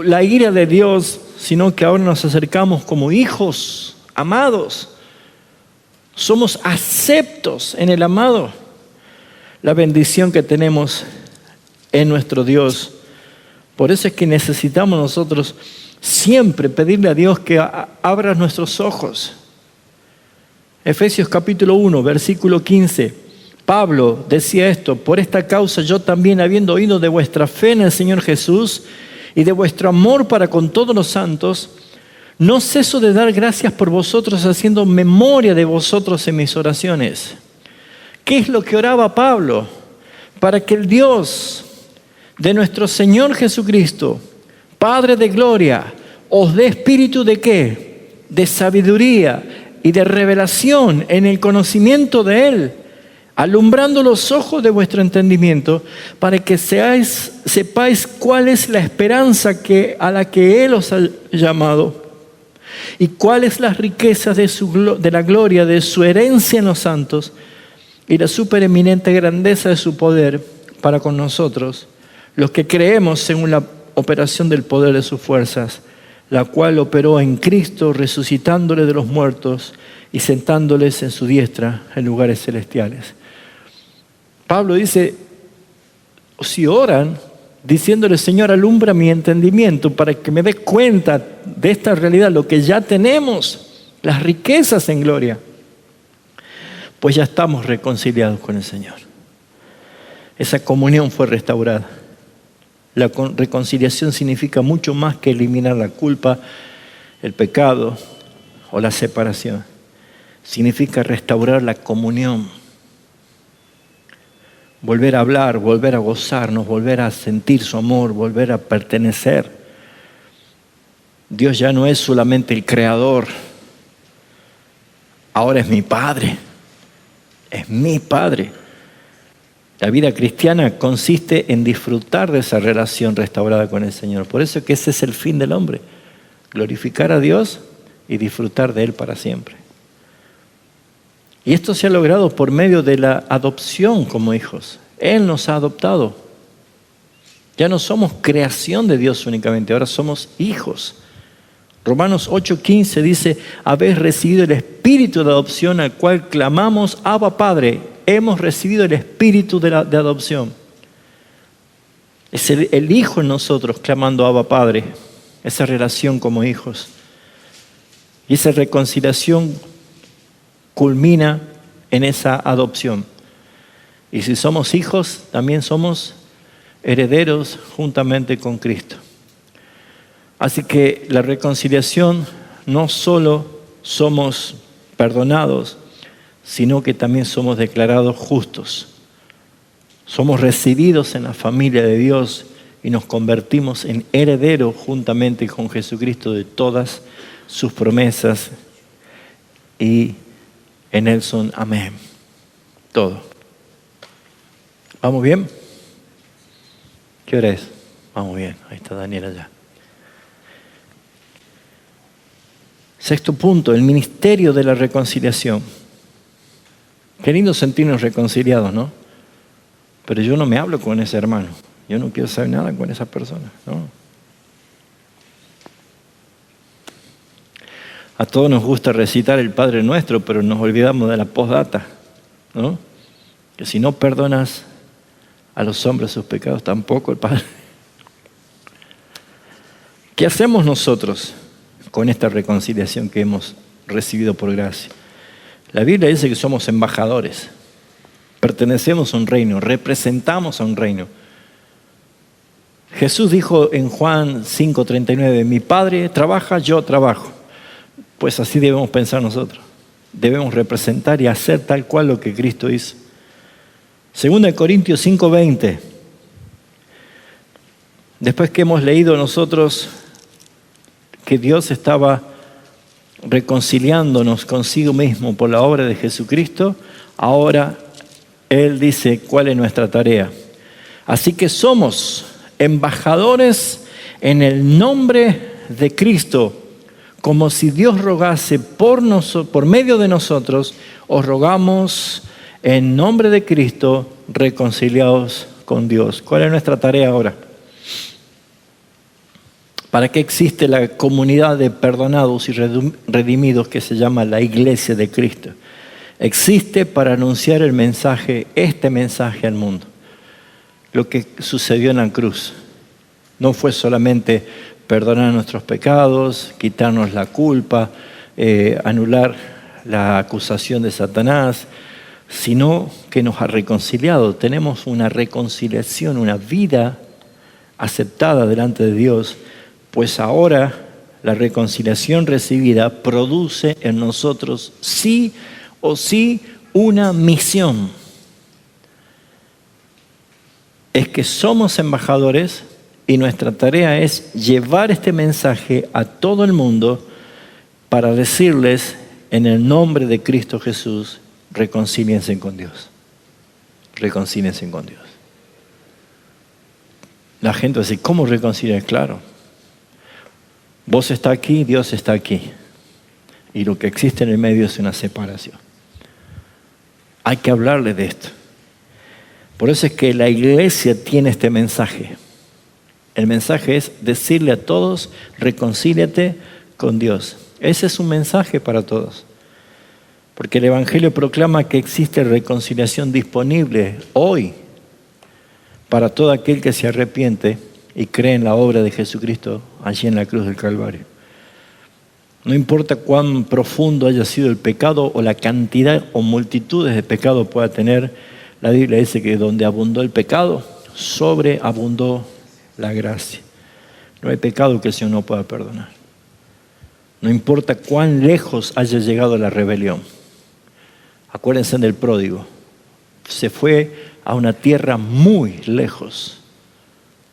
S1: la ira de Dios, sino que ahora nos acercamos como hijos amados. Somos aceptos en el amado. La bendición que tenemos en nuestro Dios. Por eso es que necesitamos nosotros siempre pedirle a Dios que abra nuestros ojos. Efesios capítulo 1, versículo 15. Pablo decía esto: por esta causa yo también, habiendo oído de vuestra fe en el Señor Jesús y de vuestro amor para con todos los santos, no ceso de dar gracias por vosotros, haciendo memoria de vosotros en mis oraciones. ¿Qué es lo que oraba Pablo? Para que el Dios de nuestro Señor Jesucristo, Padre de gloria, os dé espíritu de ¿qué? De sabiduría y de revelación en el conocimiento de Él, alumbrando los ojos de vuestro entendimiento, para que sepáis cuál es la esperanza a la que Él os ha llamado, y cuáles las riquezas de la gloria de su herencia en los santos, y la supereminente grandeza de su poder para con nosotros, los que creemos según la operación del poder de sus fuerzas, la cual operó en Cristo, resucitándole de los muertos y sentándoles en su diestra en lugares celestiales. Pablo dice, si oran, diciéndole, Señor, alumbra mi entendimiento para que me dé cuenta de esta realidad, lo que ya tenemos, las riquezas en gloria, pues ya estamos reconciliados con el Señor. Esa comunión fue restaurada. La reconciliación significa mucho más que eliminar la culpa, el pecado o la separación. Significa restaurar la comunión. Volver a hablar, volver a gozarnos, volver a sentir su amor, volver a pertenecer. Dios ya no es solamente el creador. Ahora es mi Padre. Es mi Padre. La vida cristiana consiste en disfrutar de esa relación restaurada con el Señor. Por eso es que ese es el fin del hombre. Glorificar a Dios y disfrutar de Él para siempre. Y esto se ha logrado por medio de la adopción como hijos. Él nos ha adoptado. Ya no somos creación de Dios únicamente, ahora somos hijos. Romanos 8:15 dice, habéis recibido el espíritu de adopción al cual clamamos, Abba Padre. Hemos recibido el espíritu de adopción. Es el Hijo en nosotros clamando Abba Padre. Esa relación como hijos. Y esa reconciliación culmina en esa adopción. Y si somos hijos, también somos herederos juntamente con Cristo. Así que la reconciliación, no solo somos perdonados, sino que también somos declarados justos. Somos recibidos en la familia de Dios y nos convertimos en herederos juntamente con Jesucristo de todas sus promesas, y en Él son amén. Todo. ¿Vamos bien? ¿Qué hora es? Vamos bien. Ahí está Daniel allá. Sexto punto, el ministerio de la reconciliación. Qué lindo sentirnos reconciliados, ¿no? Pero yo no me hablo con ese hermano. Yo no quiero saber nada con esa persona, ¿no? A todos nos gusta recitar el Padre Nuestro, pero nos olvidamos de la postdata, ¿no? Que si no perdonas a los hombres sus pecados, tampoco el Padre. ¿Qué hacemos nosotros con esta reconciliación que hemos recibido por gracia? La Biblia dice que somos embajadores, pertenecemos a un reino, representamos a un reino. Jesús dijo en Juan 5:39, mi Padre trabaja, yo trabajo. Pues así debemos pensar nosotros. Debemos representar y hacer tal cual lo que Cristo hizo. 2 Corintios 5:20. Después que hemos leído nosotros que Dios estaba reconciliándonos consigo mismo por la obra de Jesucristo, ahora Él dice cuál es nuestra tarea. Así que somos embajadores en el nombre de Cristo, como si Dios rogase por medio de nosotros, os rogamos en nombre de Cristo, reconciliados con Dios. ¿Cuál es nuestra tarea ahora? ¿Para qué existe la comunidad de perdonados y redimidos que se llama la Iglesia de Cristo? Existe para anunciar el mensaje, este mensaje al mundo. Lo que sucedió en la cruz. No fue solamente perdonar nuestros pecados, quitarnos la culpa, anular la acusación de Satanás, sino que nos ha reconciliado. Tenemos una reconciliación, una vida aceptada delante de Dios, pues ahora la reconciliación recibida produce en nosotros sí o sí una misión. Es que somos embajadores y nuestra tarea es llevar este mensaje a todo el mundo para decirles en el nombre de Cristo Jesús, reconcíliense con Dios. reconcíliense con Dios. La gente va a decir, ¿cómo reconciliar? Claro. Vos estás aquí, Dios está aquí. Y lo que existe en el medio es una separación. Hay que hablarle de esto. Por eso es que la iglesia tiene este mensaje. El mensaje es decirle a todos, reconcíliate con Dios. Ese es un mensaje para todos. Porque el Evangelio proclama que existe reconciliación disponible hoy para todo aquel que se arrepiente y cree en la obra de Jesucristo allí en la cruz del Calvario. No importa cuán profundo haya sido el pecado o la cantidad o multitudes de pecados pueda tener, la Biblia dice que donde abundó el pecado, sobreabundó la gracia. No hay pecado que el Señor no pueda perdonar. No importa cuán lejos haya llegado la rebelión. Acuérdense del pródigo. Se fue a una tierra muy lejos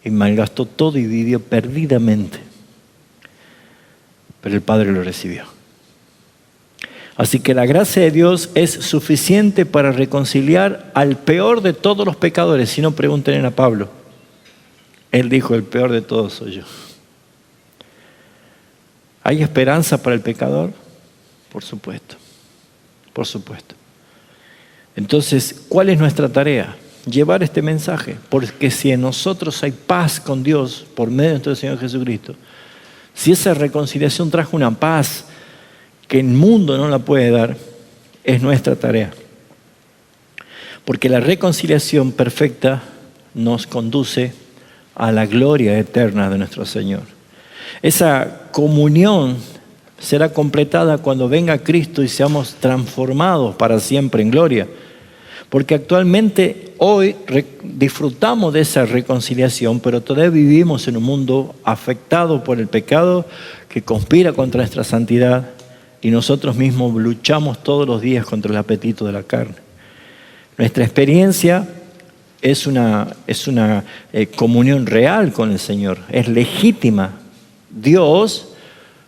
S1: y malgastó todo y vivió perdidamente. Pero el Padre lo recibió. Así que la gracia de Dios es suficiente para reconciliar al peor de todos los pecadores. Si no, pregunten a Pablo. Él dijo, el peor de todos soy yo. ¿Hay esperanza para el pecador? Por supuesto. Por supuesto. Entonces, ¿cuál es nuestra tarea? Llevar este mensaje. Porque si en nosotros hay paz con Dios por medio de nuestro Señor Jesucristo, si esa reconciliación trajo una paz que el mundo no la puede dar, es nuestra tarea. Porque la reconciliación perfecta nos conduce a la gloria eterna de nuestro Señor. Esa comunión será completada cuando venga Cristo y seamos transformados para siempre en gloria. Porque actualmente hoy disfrutamos de esa reconciliación, pero todavía vivimos en un mundo afectado por el pecado que conspira contra nuestra santidad y nosotros mismos luchamos todos los días contra el apetito de la carne. Nuestra experiencia es una comunión real con el Señor, es legítima. Dios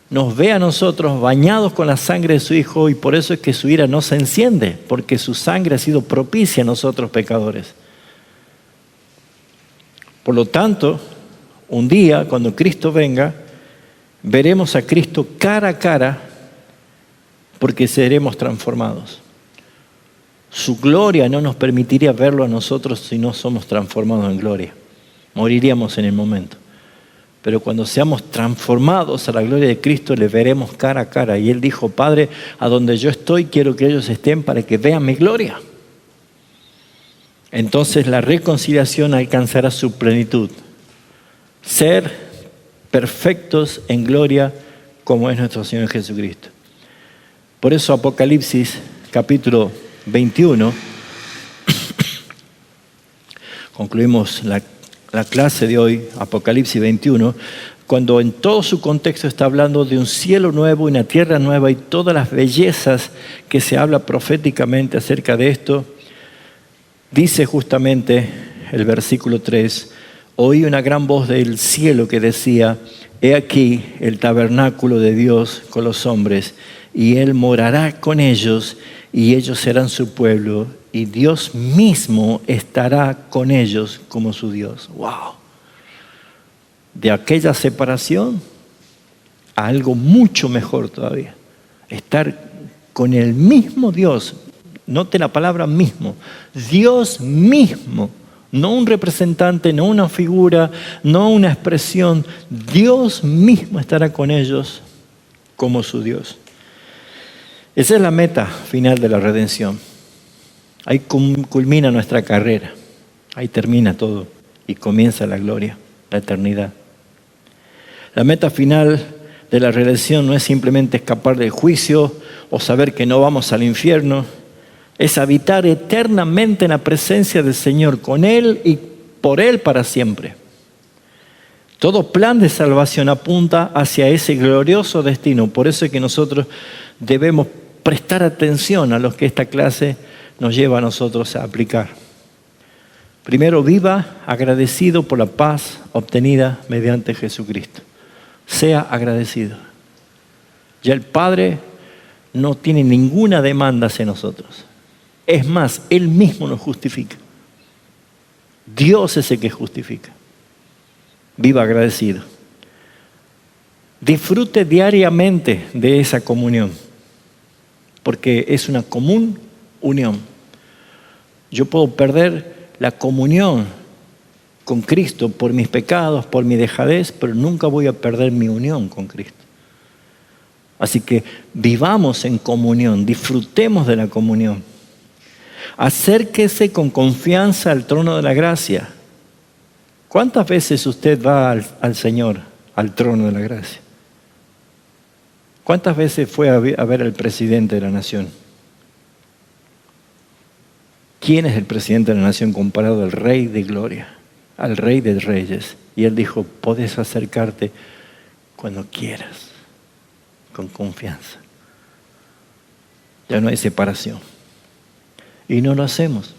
S1: nos ve a nosotros bañados con la sangre de su Hijo y por eso es que su ira no se enciende, porque su sangre ha sido propicia a nosotros pecadores. Por lo tanto, un día cuando Cristo venga, veremos a Cristo cara a cara porque seremos transformados. Su gloria no nos permitiría verlo a nosotros si no somos transformados en gloria. Moriríamos en el momento. Pero cuando seamos transformados a la gloria de Cristo, le veremos cara a cara. Y Él dijo, Padre, a donde yo estoy, quiero que ellos estén para que vean mi gloria. Entonces la reconciliación alcanzará su plenitud. Ser perfectos en gloria como es nuestro Señor Jesucristo. Por eso Apocalipsis capítulo 21, concluimos la clase de hoy, Apocalipsis 21, cuando en todo su contexto está hablando de un cielo nuevo y una tierra nueva y todas las bellezas que se habla proféticamente acerca de esto, dice justamente el versículo 3, oí una gran voz del cielo que decía, he aquí el tabernáculo de Dios con los hombres, y Él morará con ellos, y ellos serán su pueblo, y Dios mismo estará con ellos como su Dios. ¡Wow! De aquella separación a algo mucho mejor todavía. Estar con el mismo Dios. Note la palabra mismo. Dios mismo. No un representante, no una figura, no una expresión. Dios mismo estará con ellos como su Dios. Esa es la meta final de la redención. Ahí culmina nuestra carrera. Ahí termina todo y comienza la gloria, la eternidad. La meta final de la redención no es simplemente escapar del juicio o saber que no vamos al infierno. Es habitar eternamente en la presencia del Señor, con Él y por Él para siempre. Todo plan de salvación apunta hacia ese glorioso destino. Por eso es que nosotros debemos prestar atención a lo que esta clase nos lleva a nosotros a aplicar. Primero, viva agradecido por la paz obtenida mediante Jesucristo. Sea agradecido. Ya el Padre no tiene ninguna demanda hacia nosotros. Es más, Él mismo nos justifica. Dios es el que justifica. Viva agradecido. Disfrute diariamente de esa comunión, porque es una común unión. Yo puedo perder la comunión con Cristo por mis pecados, por mi dejadez, pero nunca voy a perder mi unión con Cristo. Así que vivamos en comunión, disfrutemos de la comunión. Acérquese con confianza al trono de la gracia. ¿Cuántas veces usted va al Señor, al trono de la gracia? ¿Cuántas veces fue a ver al presidente de la nación? ¿Quién es el presidente de la nación comparado al Rey de Gloria, al Rey de Reyes? Y él dijo, podés acercarte cuando quieras, con confianza. Ya no hay separación. Y no lo hacemos.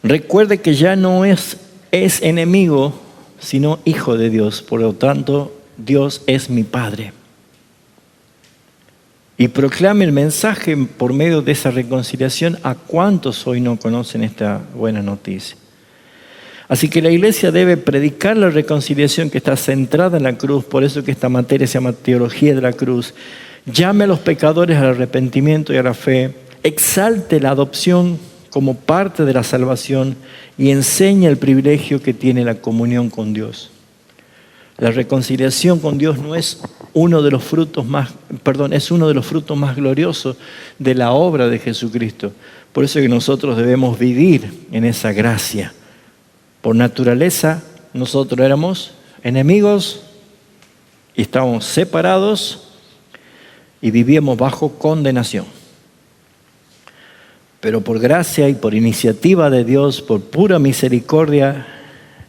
S1: Recuerde que ya no es enemigo, sino hijo de Dios. Por lo tanto, Dios es mi Padre. Y proclame el mensaje por medio de esa reconciliación a cuantos hoy no conocen esta buena noticia. Así que la iglesia debe predicar la reconciliación que está centrada en la cruz, por eso que esta materia se llama teología de la cruz. Llame a los pecadores al arrepentimiento y a la fe, exalte la adopción como parte de la salvación y enseñe el privilegio que tiene la comunión con Dios. La reconciliación con Dios no es uno de los frutos más, es uno de los frutos más gloriosos de la obra de Jesucristo. Por eso es que nosotros debemos vivir en esa gracia. Por naturaleza, nosotros éramos enemigos y estábamos separados y vivíamos bajo condenación. Pero por gracia y por iniciativa de Dios, por pura misericordia,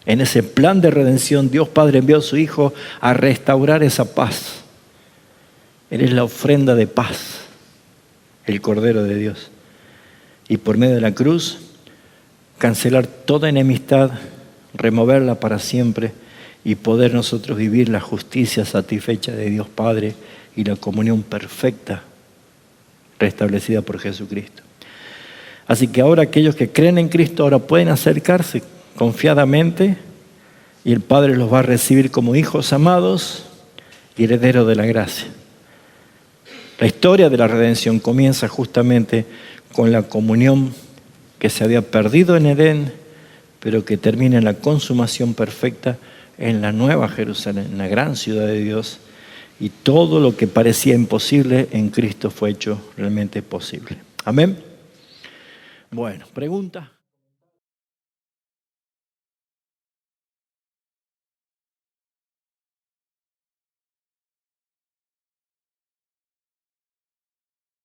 S1: en ese plan de redención, Dios Padre envió a su Hijo a restaurar esa paz. Él es la ofrenda de paz, el Cordero de Dios. Y por medio de la cruz, cancelar toda enemistad, removerla para siempre y poder nosotros vivir la justicia satisfecha de Dios Padre y la comunión perfecta restablecida por Jesucristo. Así que ahora aquellos que creen en Cristo ahora pueden acercarse confiadamente y el Padre los va a recibir como hijos amados y herederos de la gracia. La historia de la redención comienza justamente con la comunión que se había perdido en Edén, pero que termina en la consumación perfecta en la nueva Jerusalén, en la gran ciudad de Dios. Y todo lo que parecía imposible en Cristo fue hecho realmente posible. Amén. Bueno, pregunta.